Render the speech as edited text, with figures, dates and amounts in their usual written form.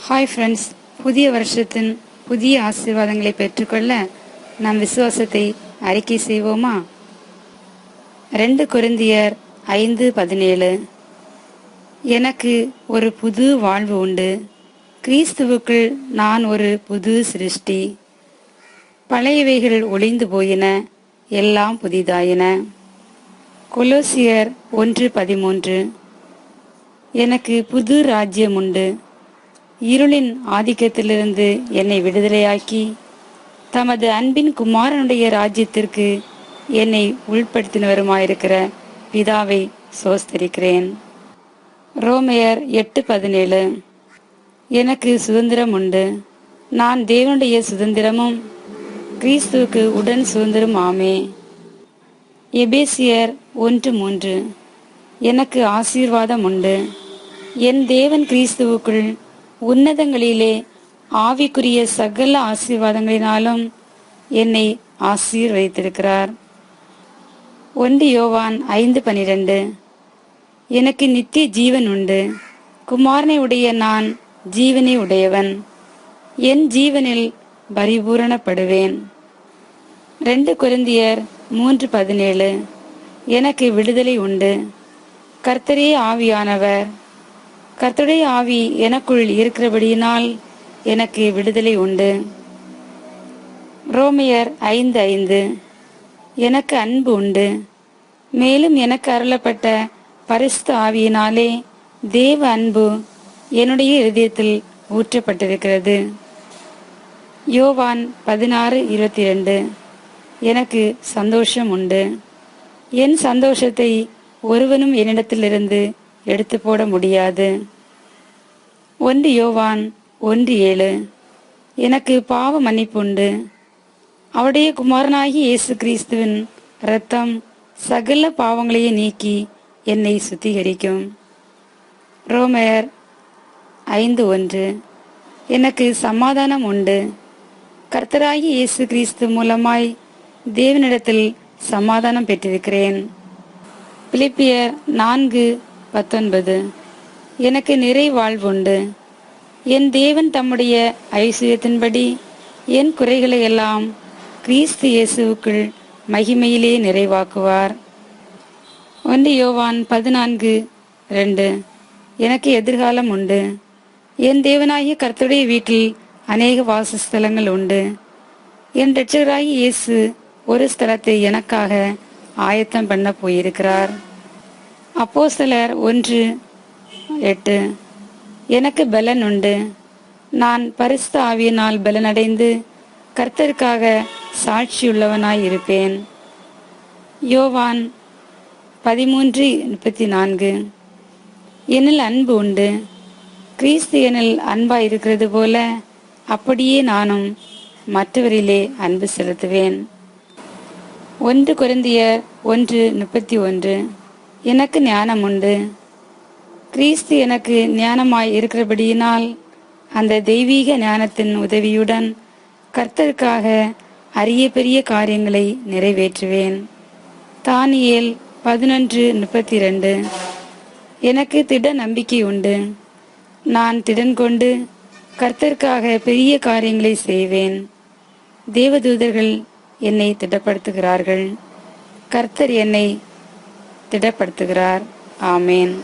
Hi friends, புதிய வருஷத்தின் புதிய ஆசீர்வாதங்களை பெற்றுக்கொள்ள நம் விசுவாசத்தை அறிக்கை செய்வோமா? 2 கொரிந்தியர் 5:17. எனக்கு ஒரு புது வாழ்வு உண்டு. கிறிஸ்துவுக்குள் நான் ஒரு புது சிருஷ்டி. பழையவைகள் ஒளிந்து போயின, எல்லாம் புதிதாயின. கொலோசியர் 1:13. எனக்கு புது ராஜ்யம் உண்டு. இருளின் ஆதிக்கத்திலிருந்து என்னை விடுதலையாக்கி தமது அன்பின் குமாரனுடைய ராஜ்யத்திற்கு என்னை உள்படுத்தினவருமாயிருக்கிற பிதாவை சோஸ்தரிக்கிறேன். ரோமையர் 8:17. எனக்கு சுதந்திரம் உண்டு. நான் தேவனுடைய சுதந்திரமும் கிறிஸ்துவுக்கு உடன் சுதந்திரம் ஆமே. எபேசியர் 1:3. எனக்கு ஆசீர்வாதம் உண்டு. என் தேவன் கிறிஸ்துவுக்குள் உன்னதங்களிலே ஆவிக்குரிய சகல ஆசீர்வாதங்களினாலும் என்னை ஆசீர்வதித்திருக்கிறார். 1 யோவான் 5:12. எனக்கு நித்திய ஜீவன் உண்டு. குமாரனை உடைய நான் ஜீவனை உடையவன். என் ஜீவனில் பரிபூரணப்படுவேன். 2 கொரிந்தியர் 3:17. எனக்கு விடுதலை உண்டு. கர்த்தரே ஆவியானவர். கர்த்தருடைய ஆவி எனக்குள் இருக்கிறபடியினால் எனக்கு விடுதலை உண்டு. ரோமையர் 5:5. எனக்கு அன்பு உண்டு. மேலும் எனக்கு அருளப்பட்ட பரிசுத்த ஆவியினாலே தேவ அன்பு என்னுடைய இதயத்தில் ஊற்றப்பட்டிருக்கிறது. யோவான் 16:22. எனக்கு சந்தோஷம் உண்டு. என் சந்தோஷத்தை ஒருவனும் என்னிடத்திலிருந்து எடுத்து போட முடியாது. 1 யோவான் 1:7. எனக்கு பாவ மன்னிப்பு உண்டு. அவருடைய குமாரனாகி இயேசு கிறிஸ்துவின் இரத்தம் சகல பாவங்களையும் நீக்கி என்னை சுத்திகரிக்கும். ரோமையர் 5:1. எனக்கு சமாதானம் உண்டு. கர்த்தராகி இயேசு கிறிஸ்து மூலமாய் தேவனிடத்தில் சமாதானம் பெற்றிருக்கிறேன். பிலிப்பியர் 4:19. எனக்கு நிறை வாழ்வுண்டு. என் தேவன் தம்முடைய ஐசுவத்தின்படி என் குறைகளை எல்லாம் கிறிஸ்து இயேசுவுக்குள் மகிமையிலே நிறைவாக்குவார். 1 யோவான் 14:2. எனக்கு எதிர்காலம் உண்டு. என் தேவனாகிய கர்த்தருடைய வீட்டில் அநேக வாசஸ்தலங்கள் உண்டு. என் இரட்சகராகிய இயேசு ஒரு ஸ்தலத்தை எனக்காக ஆயத்தம் பண்ண போயிருக்கிறார். அப்போஸ்தலர் 1:8. எனக்கு பலன் உண்டு. நான் பரிசுத்த ஆவியினால் பலனடைந்து கர்த்தருக்காக சாட்சியுள்ளவனாய் இருப்பேன். யோவான் 13:34. என்னில் அன்பு உண்டு. கிறிஸ்து என்னில் அன்பாய் இருக்கிறது போல அப்படியே நானும் மற்றவரிலே அன்பு செலுத்துவேன். 1 கொரிந்தியர் 1:31. எனக்கு ஞானம் உண்டு. கிறிஸ்து எனக்கு ஞானமாய் இருக்கிறபடியினால் அந்த தெய்வீக ஞானத்தின் உதவியுடன் கர்த்தருக்காக அரிய பெரிய காரியங்களை நிறைவேற்றுவேன். தானியேல் 11:32. எனக்கு திட நம்பிக்கை உண்டு. நான் திடன் கொண்டு கர்த்தருக்காக பெரிய காரியங்களை செய்வேன். தேவதூதர்கள் என்னை திடப்படுத்துகிறார்கள். கர்த்தர் என்னை திடப்படுத்துகிறார். ஆமேன்.